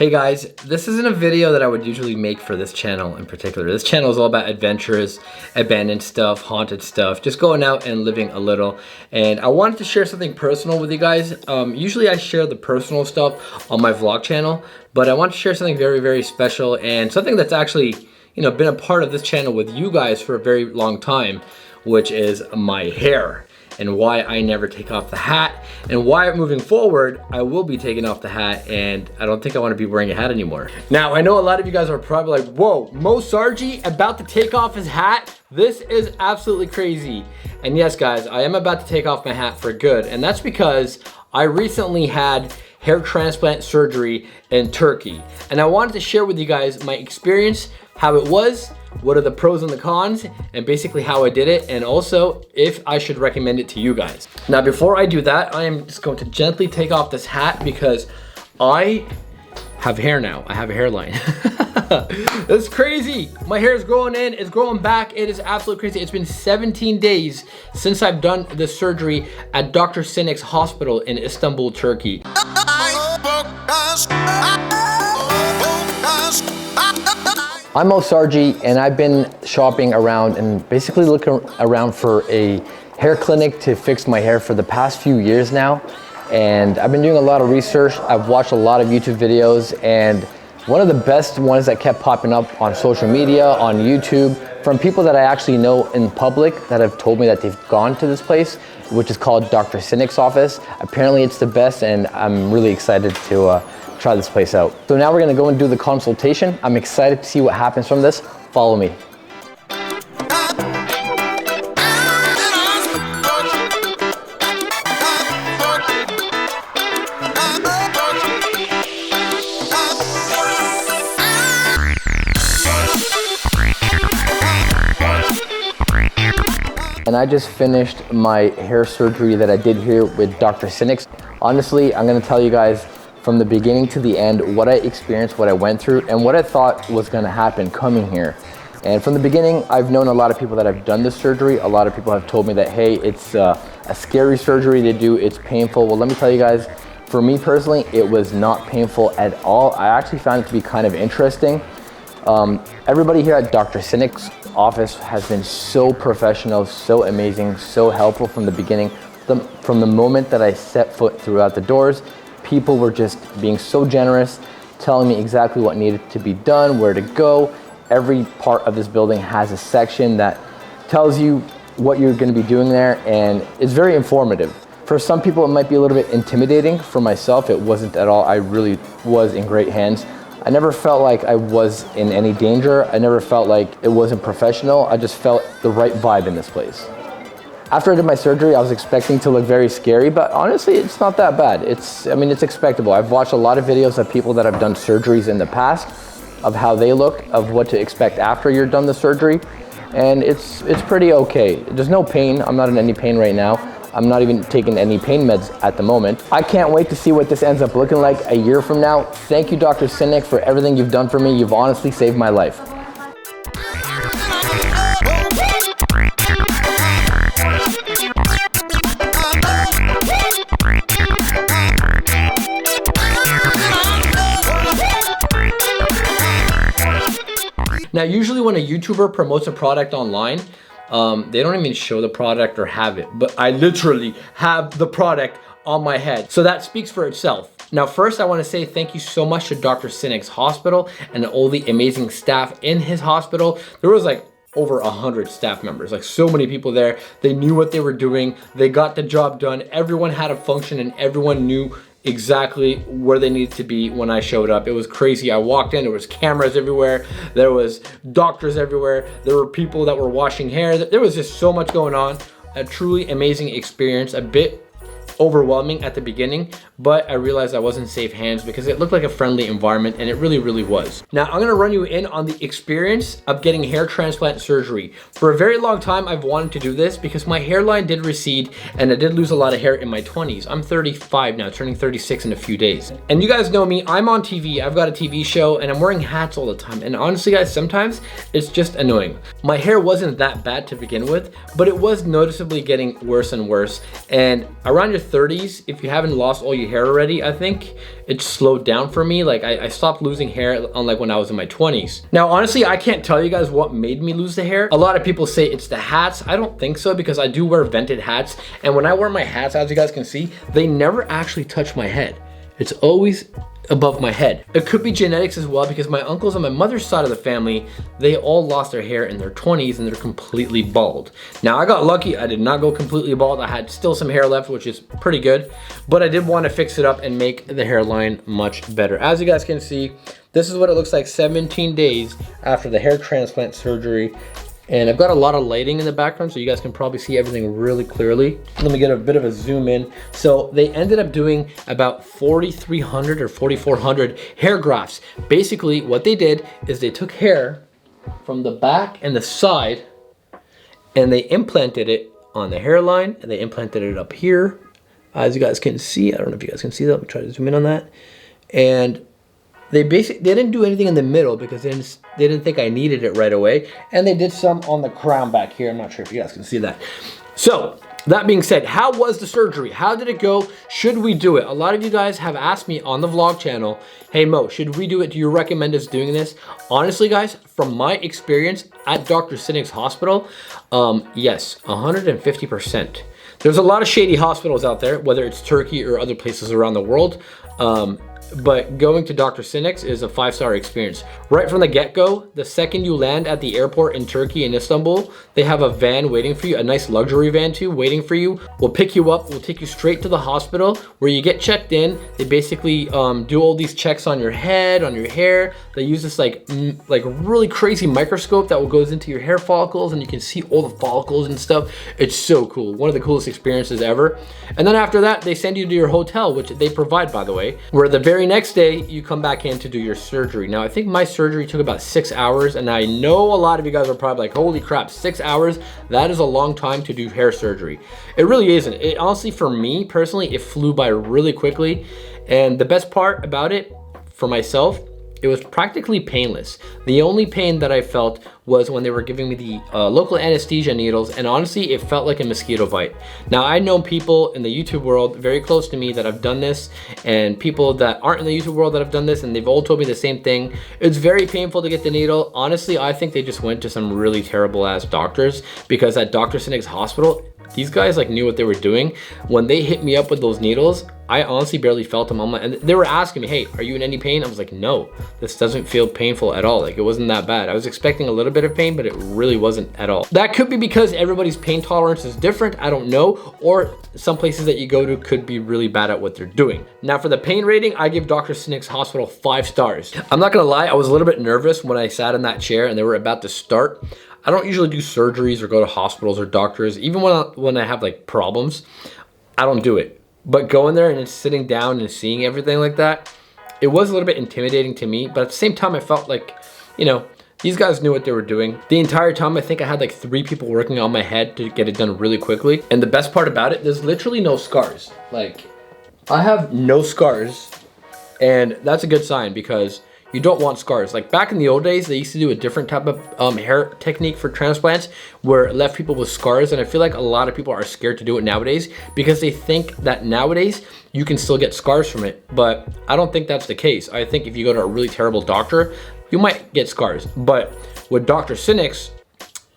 Hey guys, this isn't a video that I would usually make for this channel in particular. This channel is all about adventures, abandoned stuff, haunted stuff, just going out and living a little. And I wanted to share something personal with you guys. Usually I share the personal stuff on my vlog channel, but I want to share something very, very special and something that's actually, you know, been a part of this channel with you guys for a very long time, which is my hair. And why I never take off the hat, and why moving forward I will be taking off the hat, and I don't think I want to be wearing a hat anymore. Now I know a lot of you guys are probably like, whoa, Mo Sargi about to take off his hat? This is absolutely crazy. And yes guys, I am about to take off my hat for good, and that's because I recently had hair transplant surgery in Turkey, and I wanted to share with you guys my experience, how it was, what are the pros and the cons, and basically how I did it, and also if I should recommend it to you guys. Now before I do that, I am just going to gently take off this hat because I have hair now. I have a hairline. It's crazy. My hair is growing in, it's growing back. It is absolutely crazy. It's been 17 days since I've done this surgery at Dr. CINIK's hospital in Istanbul, Turkey. I'm Mo Sargi, and I've been shopping around and basically looking around for a hair clinic to fix my hair for the past few years now. And I've been doing a lot of research. I've watched a lot of YouTube videos, and one of the best ones that kept popping up on social media, on YouTube, from people that I actually know in public that have told me that they've gone to this place, which is called Dr. CINIK's office. Apparently it's the best, and I'm really excited to try this place out. So now we're gonna go and do the consultation. I'm excited to see what happens from this. Follow me. And I just finished my hair surgery that I did here with Dr. CINIK. Honestly, I'm gonna tell you guys from the beginning to the end what I experienced, what I went through, and what I thought was gonna happen coming here. And from the beginning, I've known a lot of people that have done this surgery. A lot of people have told me that, hey, it's a scary surgery to do, it's painful. Well, let me tell you guys, for me personally, it was not painful at all. I actually found it to be kind of interesting. Everybody here at Dr. CINIK's office has been so professional, so amazing, so helpful from the beginning. From the moment that I set foot throughout the doors, people were just being so generous, telling me exactly what needed to be done, where to go. Every part of this building has a section that tells you what you're going to be doing there, and it's very informative. For some people, it might be a little bit intimidating. For myself, it wasn't at all. I really was in great hands. I never felt like I was in any danger. I never felt like it wasn't professional. I just felt the right vibe in this place. After I did my surgery, I was expecting to look very scary, but honestly, it's not that bad. I mean, it's expectable. I've watched a lot of videos of people that have done surgeries in the past, of how they look, of what to expect after you're done the surgery, and it's pretty okay. There's no pain. I'm not in any pain right now. I'm not even taking any pain meds at the moment. I can't wait to see what this ends up looking like a year from now. Thank you, Dr. CINIK, for everything you've done for me. You've honestly saved my life. Now, usually when a YouTuber promotes a product online, they don't even show the product or have it, but I literally have the product on my head. So that speaks for itself. Now, first I want to say thank you so much to Dr. CINIK's hospital and all the amazing staff in his hospital. There was like over 100 staff members, like so many people there. They knew what they were doing. They got the job done. Everyone had a function and everyone knew exactly where they needed to be when I showed up. It was crazy. I walked in, there was cameras everywhere. There was doctors everywhere. There were people that were washing hair. There was just so much going on. A truly amazing experience, a bit overwhelming at the beginning, but I realized I was in safe hands because it looked like a friendly environment, and it really, really was. Now, I'm gonna run you in on the experience of getting hair transplant surgery. For a very long time, I've wanted to do this because my hairline did recede and I did lose a lot of hair in my 20s. I'm 35 now, turning 36 in a few days. And you guys know me, I'm on TV, I've got a TV show, and I'm wearing hats all the time. And honestly, guys, sometimes it's just annoying. My hair wasn't that bad to begin with, but it was noticeably getting worse and worse. And around your 30s, if you haven't lost all your hair already, I think it's slowed down for me. Like I stopped losing hair unlike when I was in my 20s. Now, honestly, I can't tell you guys what made me lose the hair. A lot of people say it's the hats. I don't think so, because I do wear vented hats. And when I wear my hats, as you guys can see, they never actually touch my head. It's always above my head. It could be genetics as well, because my uncles on my mother's side of the family, they all lost their hair in their 20s and they're completely bald. Now, I got lucky. I did not go completely bald. I had still some hair left, which is pretty good, but I did want to fix it up and make the hairline much better. As you guys can see, this is what it looks like 17 days after the hair transplant surgery. And I've got a lot of lighting in the background, so you guys can probably see everything really clearly. Let me get a bit of a zoom in. So they ended up doing about 4,300 or 4,400 hair grafts. Basically, what they did is they took hair from the back and the side, and they implanted it on the hairline, and they implanted it up here. As you guys can see, I don't know if you guys can see that. Let me try to zoom in on that. And they didn't do anything in the middle because they didn't think I needed it right away. And they did some on the crown back here. I'm not sure if you guys can see that. So that being said, how was the surgery? How did it go? Should we do it? A lot of you guys have asked me on the vlog channel, hey Mo, should we do it? Do you recommend us doing this? Honestly, guys, from my experience at Dr. CINIK's hospital, yes, 150%. There's a lot of shady hospitals out there, whether it's Turkey or other places around the world. But going to Dr. CINIK's is a 5-star experience. Right from the get-go, the second you land at the airport in Turkey, in Istanbul, they have a van waiting for you, a nice luxury van too, waiting for you. We'll pick you up, we'll take you straight to the hospital where you get checked in. They basically do all these checks on your head, on your hair. They use this like really crazy microscope that goes into your hair follicles, and you can see all the follicles and stuff. It's so cool. One of the coolest experiences ever. And then after that, they send you to your hotel, which they provide, by the way, where the very next day you come back in to do your surgery. Now, I think my surgery took about 6 hours, and I know a lot of you guys are probably like, holy crap, 6 hours? That is a long time to do hair surgery. It really isn't. It honestly, for me personally, it flew by really quickly. And the best part about it for myself, it was practically painless. The only pain that I felt was when they were giving me the local anesthesia needles, and honestly, it felt like a mosquito bite. Now, I know people in the YouTube world very close to me that have done this, and people that aren't in the YouTube world that have done this, and they've all told me the same thing. It's very painful to get the needle. Honestly, I think they just went to some really terrible ass doctors, because at Dr. CINIK's hospital, these guys like knew what they were doing. When they hit me up with those needles, I honestly barely felt them on my, and they were asking me, hey, are you in any pain? I was like, no, this doesn't feel painful at all. Like, it wasn't that bad. I was expecting a little bit of pain, but it really wasn't at all. That could be because everybody's pain tolerance is different. I don't know. Or some places that you go to could be really bad at what they're doing. Now, for the pain rating, I give Dr. CINIK's hospital 5 stars. I'm not gonna lie, I was a little bit nervous when I sat in that chair and they were about to start. I don't usually do surgeries or go to hospitals or doctors. Even when I have like problems, I don't do it. But going there and just sitting down and seeing everything like that, it was a little bit intimidating to me. But at the same time, I felt like, you know, these guys knew what they were doing. The entire time, I think I had like 3 people working on my head to get it done really quickly. And the best part about it, there's literally no scars. Like, I have no scars, and that's a good sign, because you don't want scars. Like back in the old days, they used to do a different type of hair technique for transplants where it left people with scars. And I feel like a lot of people are scared to do it nowadays because they think that nowadays you can still get scars from it. But I don't think that's the case. I think if you go to a really terrible doctor, you might get scars. But with Dr. CINIK's,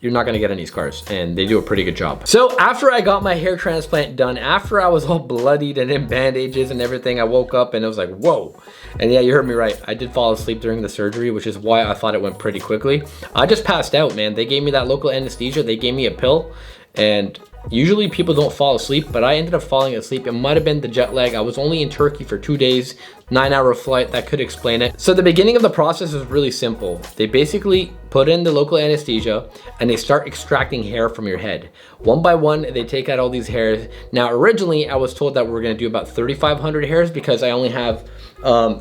you're not gonna get any scars, and they do a pretty good job. So after I got my hair transplant done, after I was all bloodied and in bandages and everything, I woke up and it was like, whoa. And yeah, you heard me right. I did fall asleep during the surgery, which is why I thought it went pretty quickly. I just passed out, man. They gave me that local anesthesia. They gave me a pill, and usually people don't fall asleep, but I ended up falling asleep. It might have been the jet lag. I was only in Turkey for 2 days, 9-hour flight. That could explain it. So the beginning of the process is really simple. They basically put in the local anesthesia and they start extracting hair from your head. One by one, they take out all these hairs. Now, originally I was told that we're gonna do about 3,500 hairs because I only have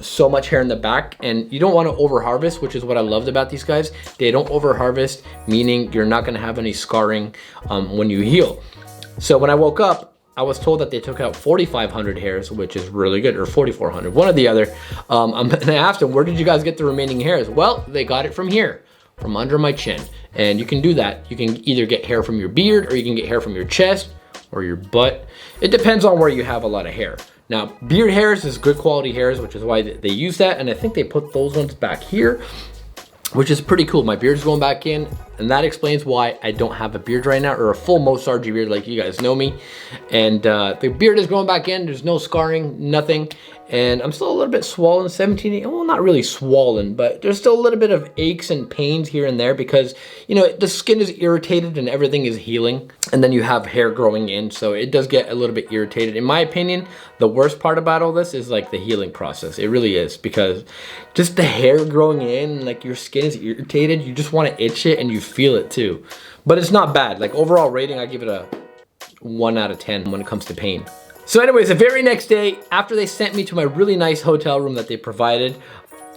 so much hair in the back, and you don't want to over harvest, which is what I loved about these guys. They don't over harvest, meaning you're not going to have any scarring when you heal. So when I woke up, I was told that they took out 4,500 hairs, which is really good, or 4,400, one or the other. And I asked them, where did you guys get the remaining hairs? Well, they got it from here, from under my chin. And you can do that. You can either get hair from your beard, or you can get hair from your chest, or your butt. It depends on where you have a lot of hair. Now, beard hairs is good quality hairs, which is why they use that. And I think they put those ones back here, which is pretty cool. My beard's going back in, and that explains why I don't have a beard right now, or a full Mo Sargi beard like you guys know me. And the beard is going back in. There's no scarring, nothing. And I'm still a little bit swollen, 17, well, not really swollen, but there's still a little bit of aches and pains here and there because, you know, the skin is irritated and everything is healing. And then you have hair growing in, so it does get a little bit irritated. In my opinion, the worst part about all this is like the healing process. It really is, because just the hair growing in, like your skin is irritated, you just want to itch it and you feel it too. But it's not bad. Like overall rating, I give it a 1 out of 10 when it comes to pain. So anyways, the very next day, after they sent me to my really nice hotel room that they provided,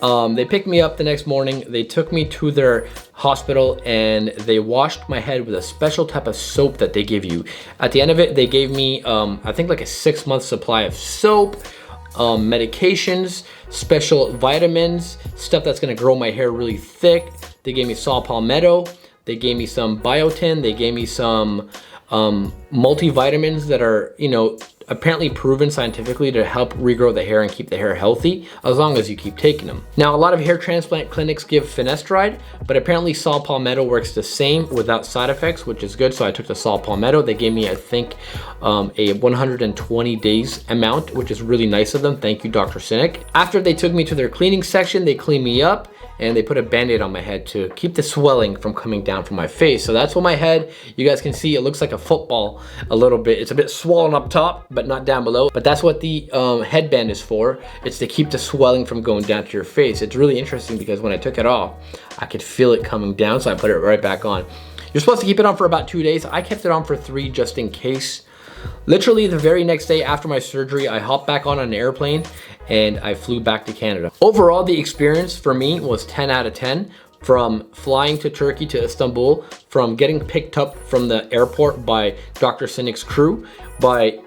they picked me up the next morning. They took me to their hospital and they washed my head with a special type of soap that they give you. At the end of it, they gave me, I think like a 6-month supply of soap, medications, special vitamins, stuff that's gonna grow my hair really thick. They gave me saw palmetto. They gave me some biotin. They gave me some multivitamins that are, you know, apparently proven scientifically to help regrow the hair and keep the hair healthy as long as you keep taking them. Now, a lot of hair transplant clinics give finasteride, but apparently saw palmetto works the same without side effects, which is good. So I took the saw palmetto. They gave me, I think, a 120 days amount, which is really nice of them. Thank you, Dr. CINIK. After they took me to their cleaning section, they cleaned me up and they put a band-aid on my head to keep the swelling from coming down from my face. So that's what my head, you guys can see, it looks like a football a little bit. It's a bit swollen up top, but not down below. But that's what the headband is for. It's to keep the swelling from going down to your face. It's really interesting because when I took it off, I could feel it coming down, so I put it right back on. You're supposed to keep it on for about 2 days. I kept it on for 3 just in case. Literally the very next day after my surgery, I hopped back on an airplane and I flew back to Canada. Overall, the experience for me was 10 out of 10. From flying to Turkey to Istanbul, from getting picked up from the airport by Dr. CINIK's crew, by,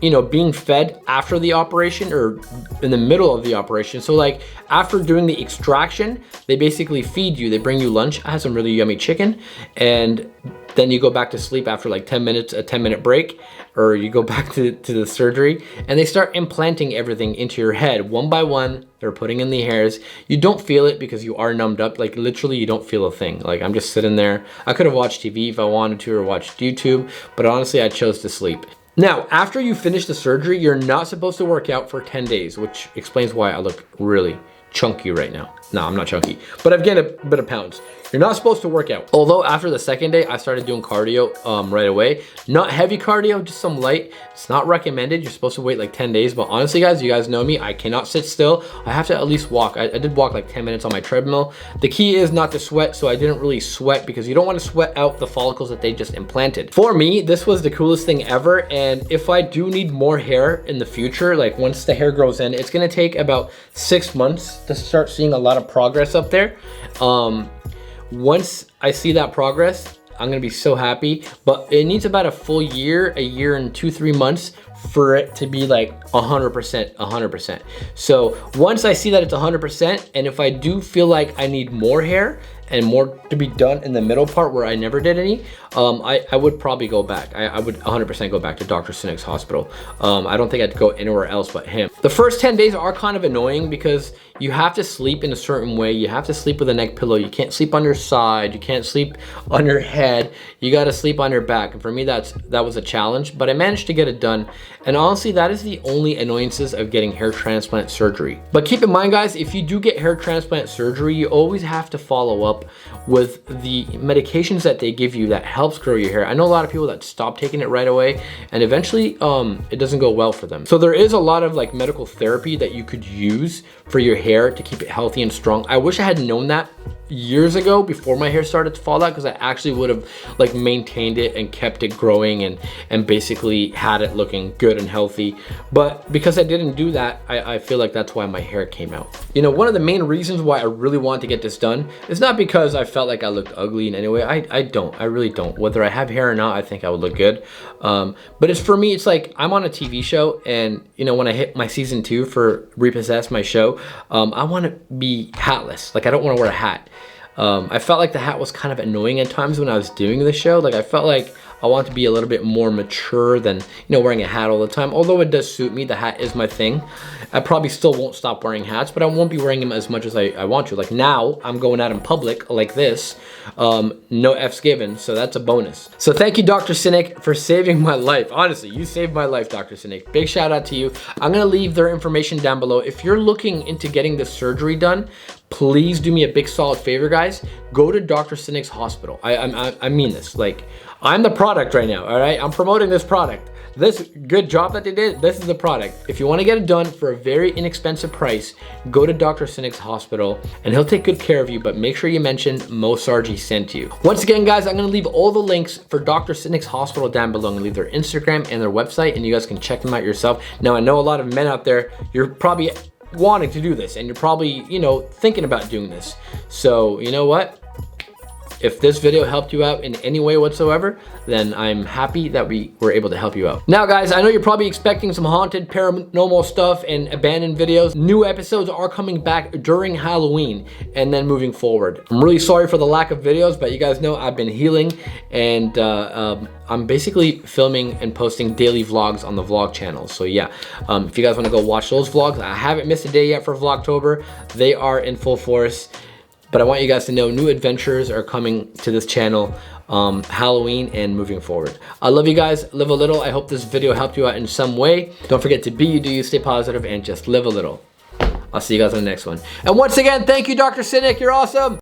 you know, being fed after the operation or in the middle of the operation. So like after doing the extraction, they basically feed you, they bring you lunch. I had some really yummy chicken, and then you go back to sleep after like 10 minutes, a 10-minute break, or you go back to the surgery, and they start implanting everything into your head one by one. They're putting in the hairs. You don't feel it because you are numbed up. Like literally you don't feel a thing. Like I'm just sitting there. I could have watched TV if I wanted to, or watched YouTube, but honestly I chose to sleep. Now, after you finish the surgery, you're not supposed to work out for 10 days, which explains why I look really chunky right now. No, I'm not chunky, but I've gained a bit of pounds. You're not supposed to work out. Although after the second day, I started doing cardio right away. Not heavy cardio, just some light. It's not recommended. You're supposed to wait like 10 days. But honestly, guys, you guys know me. I cannot sit still. I have to at least walk. I did walk like 10 minutes on my treadmill. The key is not to sweat, so I didn't really sweat because you don't want to sweat out the follicles that they just implanted. For me, this was the coolest thing ever. And if I do need more hair in the future, like once the hair grows in, it's gonna take about 6 months to start seeing a lot of progress up there. Once I see that progress, I'm gonna be so happy, but it needs about a full year, a year and 2-3 months for it to be like 100%. So once I see that it's 100%, and if I do feel like I need more hair and more to be done in the middle part where I never did any, I would probably go back. I would 100% go back to Dr. CINIK's hospital. I don't think I'd go anywhere else but him. The first 10 days are kind of annoying because you have to sleep in a certain way. You have to sleep with a neck pillow. You can't sleep on your side. You can't sleep on your head. You gotta sleep on your back. And for me, that was a challenge, but I managed to get it done. And honestly, that is the only annoyances of getting hair transplant surgery. But keep in mind, guys, if you do get hair transplant surgery, you always have to follow up with the medications that they give you that helps grow your hair. I know a lot of people that stop taking it right away, and eventually it doesn't go well for them. So there is a lot of like medical therapy that you could use for your hair to keep it healthy and strong. I wish I had known that years ago before my hair started to fall out, because I actually would have like maintained it and kept it growing and basically had it looking good and healthy. But because I didn't do that, I feel like that's why my hair came out. You know, one of the main reasons why I really wanted to get this done is not because I felt like I looked ugly in any way. I really don't. Whether I have hair or not, I think I would look good. But it's for me, it's like I'm on a TV show, and you know, when I hit my season 2 for Repossess, my show, I want to be hatless. Like I don't want to wear a hat. I felt like the hat was kind of annoying at times when I was doing the show. Like I felt like I want to be a little bit more mature than, you know, wearing a hat all the time. Although it does suit me, the hat is my thing. I probably still won't stop wearing hats, but I won't be wearing them as much as I want to. Like now, I'm going out in public like this, no F's given, so that's a bonus. So thank you, Dr. CINIK, for saving my life. Honestly, you saved my life, Dr. CINIK. Big shout out to you. I'm gonna leave their information down below. If you're looking into getting this surgery done, please do me a big solid favor, guys. Go to Dr. CINIK's hospital. I mean this. Like, I'm the product right now, all right? I'm promoting this product. This good job that they did, this is the product. If you want to get it done for a very inexpensive price, go to Dr. CINIK's hospital and he'll take good care of you, but make sure you mention Mo Sargi sent you. Once again, guys, I'm gonna leave all the links for Dr. CINIK's hospital down below. I'm gonna leave their Instagram and their website, and you guys can check them out yourself. Now, I know a lot of men out there, you're probably wanting to do this and you're probably, you know, thinking about doing this. So, you know what? If this video helped you out in any way whatsoever, then I'm happy that we were able to help you out. Now, guys, I know you're probably expecting some haunted, paranormal stuff and abandoned videos. New episodes are coming back during Halloween and then moving forward. I'm really sorry for the lack of videos, but you guys know I've been healing, and I'm basically filming and posting daily vlogs on the vlog channel. So yeah, if you guys want to go watch those vlogs, I haven't missed a day yet for Vlogtober. They are in full force. But I want you guys to know new adventures are coming to this channel, Halloween and moving forward. I love you guys. Live a little. I hope this video helped you out in some way. Don't forget to be you, do you, stay positive, and just live a little. I'll see you guys on the next one. And once again, thank you, Dr. CINIK. You're awesome.